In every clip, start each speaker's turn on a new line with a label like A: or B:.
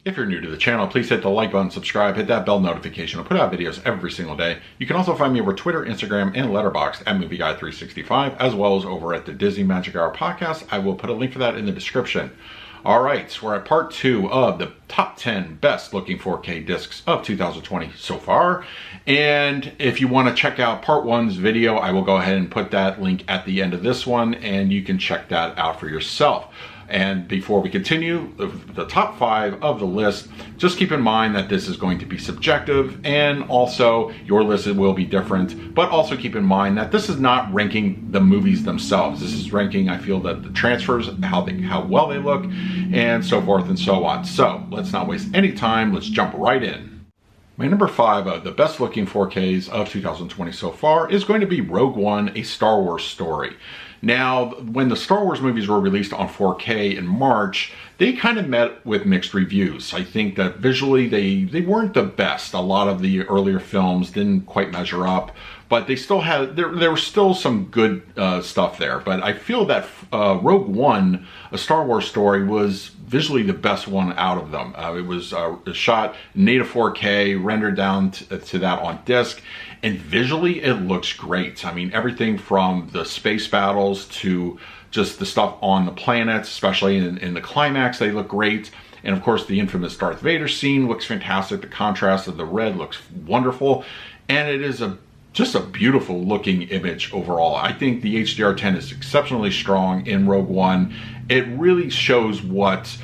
A: If you're new to the channel, please hit the like button, subscribe, hit that bell notification. I put out videos every single day. You can also find me over Twitter, Instagram, and Letterboxd at MovieGuy365, as well as over at the Disney Magic Hour podcast. I will put a link for that in the description. All right, so we're at part 2 of the top 10 best looking 4K discs of 2020 so far. And if you want to check out part 1's video, I will go ahead and put that link at the end of this one, and you can check that out for yourself. And before we continue, the top 5 of the list, just keep in mind that this is going to be subjective, and also your list will be different, but also keep in mind that this is not ranking the movies themselves. This is ranking, I feel, that the transfers, how well they look, and so forth and so on. So let's not waste any time, let's jump right in. My number 5 of the best looking 4Ks of 2020 so far is going to be Rogue One, A Star Wars Story. Now, when the Star Wars movies were released on 4K in March, they kind of met with mixed reviews. I think that visually they weren't the best. A lot of the earlier films didn't quite measure up, but they still had, there was still some good stuff there. But I feel that Rogue One, A Star Wars Story, was visually the best one out of them. It was shot native 4K, rendered down to that on disc, and visually it looks great. I mean, everything from the space battles to just the stuff on the planets, especially in the climax, they look great. And of course, the infamous Darth Vader scene looks fantastic. The contrast of the red looks wonderful, and it is just a beautiful looking image overall. I think the HDR10 is exceptionally strong in Rogue One. It really shows what,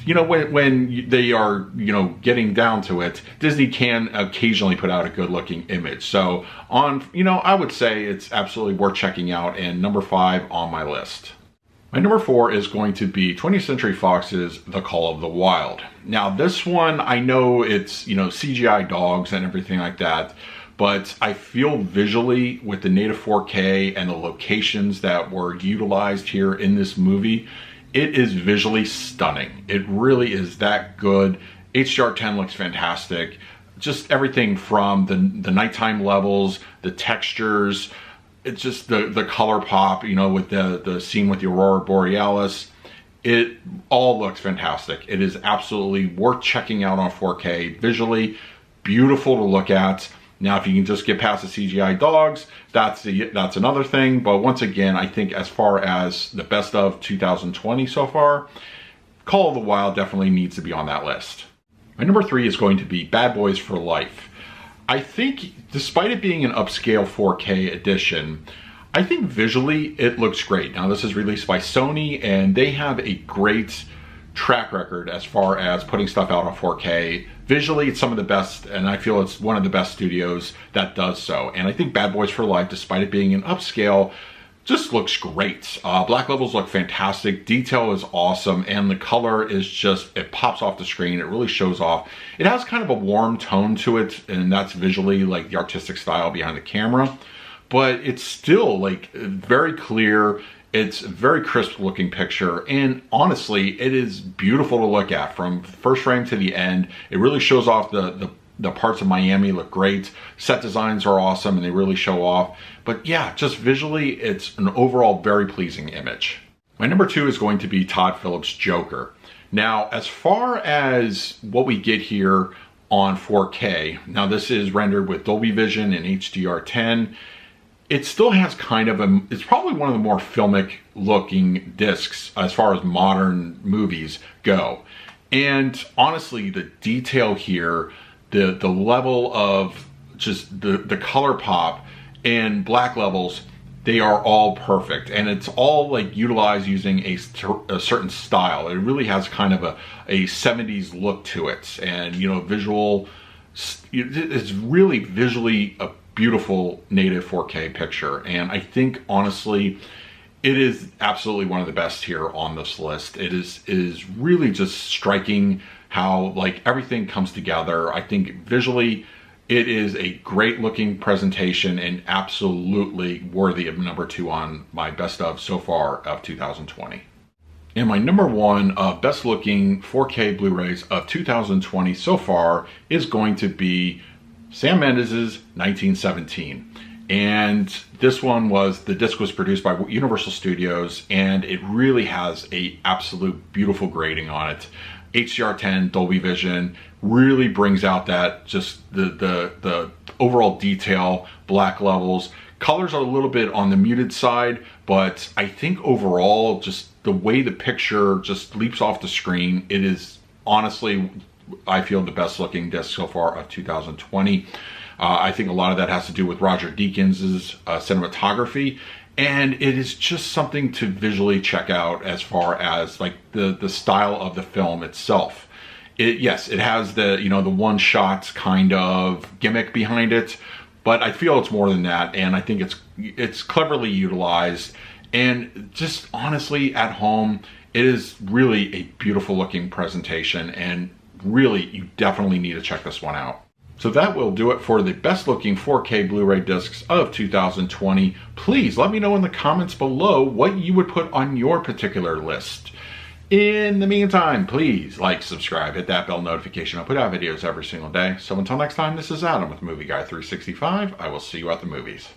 A: you know, when they are, you know, getting down to it, Disney can occasionally put out a good looking image. So on, you know, I would say it's absolutely worth checking out, and number 5 on my list. My number 4 is going to be 20th Century Fox's The Call of the Wild. Now this one, I know it's, you know, CGI dogs and everything like that, but I feel visually with the native 4K and the locations that were utilized here in this movie, it is visually stunning. It really is that good. HDR10 looks fantastic. Just everything from the nighttime levels, the textures, it's just the color pop, you know, with the scene with the Aurora Borealis. It all looks fantastic. It is absolutely worth checking out on 4K. Visually beautiful to look at. Now, if you can just get past the CGI dogs, that's another thing. But once again, I think as far as the best of 2020 so far, Call of the Wild definitely needs to be on that list. My number 3 is going to be Bad Boys for Life. I think, despite it being an upscale 4K edition, I think visually it looks great. Now, this is released by Sony, and they have a great track record as far as putting stuff out on 4K. Visually, it's some of the best, and I feel it's one of the best studios that does so. And I think Bad Boys for Life, despite it being an upscale, just looks great. Black levels look fantastic, detail is awesome, and the color is just, it pops off the screen, it really shows off. It has kind of a warm tone to it, and that's visually like the artistic style behind the camera, but it's still like very clear. It's a very crisp looking picture, and honestly, it is beautiful to look at from first frame to the end. It really shows off the parts of Miami look great. Set designs are awesome and they really show off. But yeah, just visually, it's an overall very pleasing image. My number 2 is going to be Todd Phillips' Joker. Now, as far as what we get here on 4K, now this is rendered with Dolby Vision and HDR10. It still has kind of it's probably one of the more filmic looking discs as far as modern movies go. And honestly, the detail here, the level of just the color pop and black levels, they are all perfect. And it's all like utilized using a certain style. It really has kind of a 70s look to it. And, you know, it's really visually a beautiful native 4K picture, and I think honestly it is absolutely one of the best here on this list. It is really just striking how like everything comes together. I think visually it is a great looking presentation and absolutely worthy of number 2 on my best of so far of 2020. And my number 1 best looking 4K Blu-rays of 2020 so far is going to be Sam Mendes' 1917. And this one the disc was produced by Universal Studios, and it really has a absolute beautiful grading on it. HDR10, Dolby Vision, really brings out that just the overall detail, black levels. Colors are a little bit on the muted side, but I think overall, just the way the picture just leaps off the screen, it is honestly, I feel, the best looking disc so far of 2020. I think a lot of that has to do with Roger Deakins' cinematography, and it is just something to visually check out as far as like the style of the film itself. Yes, it has the, you know, the one shot kind of gimmick behind it, but I feel it's more than that, and I think it's cleverly utilized, and just honestly at home, it is really a beautiful looking presentation, and really you definitely need to check this one out. So that will do it for the best looking 4K Blu-ray discs of 2020. Please let me know in the comments below what you would put on your particular list. In the meantime, please like, subscribe, hit that bell notification. I put out videos every single day. So until next time, this is Adam with Movie Guy 365. I will see you at the movies.